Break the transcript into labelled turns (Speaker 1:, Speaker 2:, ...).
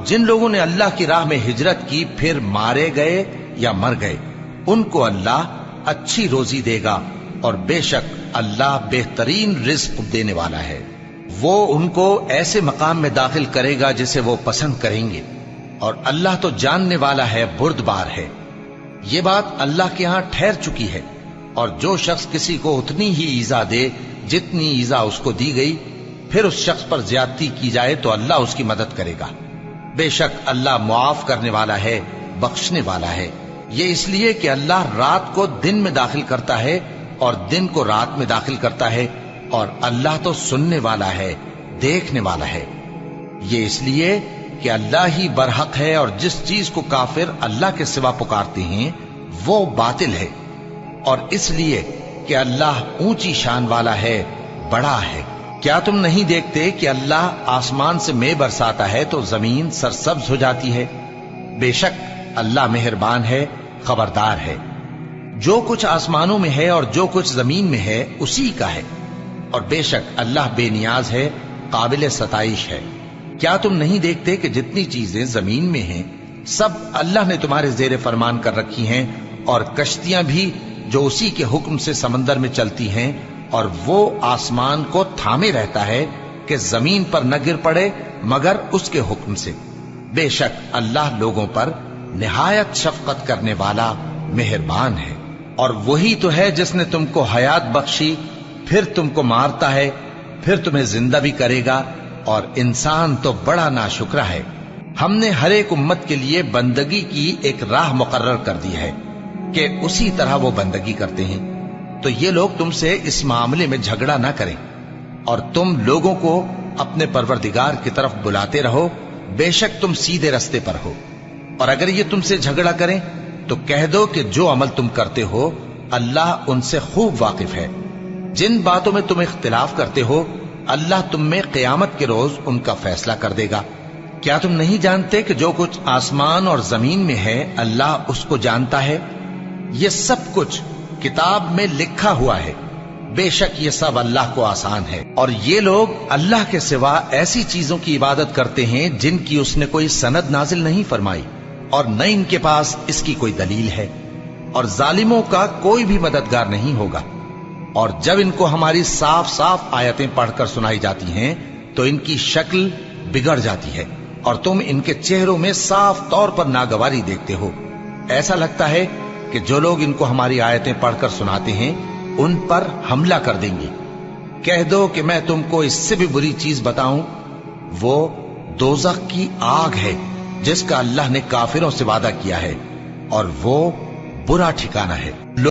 Speaker 1: جن لوگوں نے اللہ کی راہ میں ہجرت کی پھر مارے گئے یا مر گئے، ان کو اللہ اچھی روزی دے گا، اور بے شک اللہ بہترین رزق دینے والا ہے۔ وہ ان کو ایسے مقام میں داخل کرے گا جسے وہ پسند کریں گے، اور اللہ تو جاننے والا ہے، بردبار ہے۔ یہ بات اللہ کے ہاں ٹھہر چکی ہے، اور جو شخص کسی کو اتنی ہی ایذا دے جتنی ایذا اس کو دی گئی، پھر اس شخص پر زیادتی کی جائے تو اللہ اس کی مدد کرے گا۔ بے شک اللہ معاف کرنے والا ہے، بخشنے والا ہے۔ یہ اس لیے کہ اللہ رات کو دن میں داخل کرتا ہے اور دن کو رات میں داخل کرتا ہے، اور اللہ تو سننے والا ہے، دیکھنے والا ہے۔ یہ اس لیے کہ اللہ ہی برحق ہے، اور جس چیز کو کافر اللہ کے سوا پکارتے ہیں وہ باطل ہے، اور اس لیے کہ اللہ اونچی شان والا ہے، بڑا ہے۔ کیا تم نہیں دیکھتے کہ اللہ آسمان سے مے برساتا ہے تو زمین سرسبز ہو جاتی ہے؟ بے شک اللہ مہربان ہے، خبردار ہے۔ جو کچھ آسمانوں میں ہے اور جو کچھ زمین میں ہے اسی کا ہے، اور بے شک اللہ بے نیاز ہے، قابل ستائش ہے۔ کیا تم نہیں دیکھتے کہ جتنی چیزیں زمین میں ہیں سب اللہ نے تمہارے زیر فرمان کر رکھی ہیں، اور کشتیاں بھی جو اسی کے حکم سے سمندر میں چلتی ہیں، اور وہ آسمان کو تھامے رہتا ہے کہ زمین پر نہ گر پڑے مگر اس کے حکم سے۔ بے شک اللہ لوگوں پر نہایت شفقت کرنے والا، مہربان ہے۔ اور وہی تو ہے جس نے تم کو حیات بخشی، پھر تم کو مارتا ہے، پھر تمہیں زندہ بھی کرے گا، اور انسان تو بڑا ناشکرا ہے۔ ہم نے ہر ایک امت کے لیے بندگی کی ایک راہ مقرر کر دی ہے کہ اسی طرح وہ بندگی کرتے ہیں، تو یہ لوگ تم سے اس معاملے میں جھگڑا نہ کریں، اور تم لوگوں کو اپنے پروردگار کی طرف بلاتے رہو، بے شک تم سیدھے رستے پر ہو۔ اور اگر یہ تم سے جھگڑا کریں تو کہہ دو کہ جو عمل تم کرتے ہو اللہ ان سے خوب واقف ہے۔ جن باتوں میں تم اختلاف کرتے ہو اللہ تم میں قیامت کے روز ان کا فیصلہ کر دے گا۔ کیا تم نہیں جانتے کہ جو کچھ آسمان اور زمین میں ہے اللہ اس کو جانتا ہے؟ یہ سب کچھ کتاب میں لکھا ہوا ہے، بے شک یہ سب اللہ کو آسان ہے۔ اور یہ لوگ اللہ کے سوا ایسی چیزوں کی عبادت کرتے ہیں جن کی اس نے کوئی سند نازل نہیں فرمائی، اور نہ ان کے پاس اس کی کوئی دلیل ہے، اور ظالموں کا کوئی بھی مددگار نہیں ہوگا۔ اور جب ان کو ہماری صاف صاف آیتیں پڑھ کر سنائی جاتی ہیں تو ان کی شکل بگڑ جاتی ہے، اور تم ان کے چہروں میں صاف طور پر ناگواری دیکھتے ہو۔ ایسا لگتا ہے کہ جو لوگ ان کو ہماری آیتیں پڑھ کر سناتے ہیں ان پر حملہ کر دیں گے۔ کہہ دو کہ میں تم کو اس سے بھی بری چیز بتاؤں، وہ دوزخ کی آگ ہے جس کا اللہ نے کافروں سے وعدہ کیا ہے، اور وہ برا ٹھکانہ ہے۔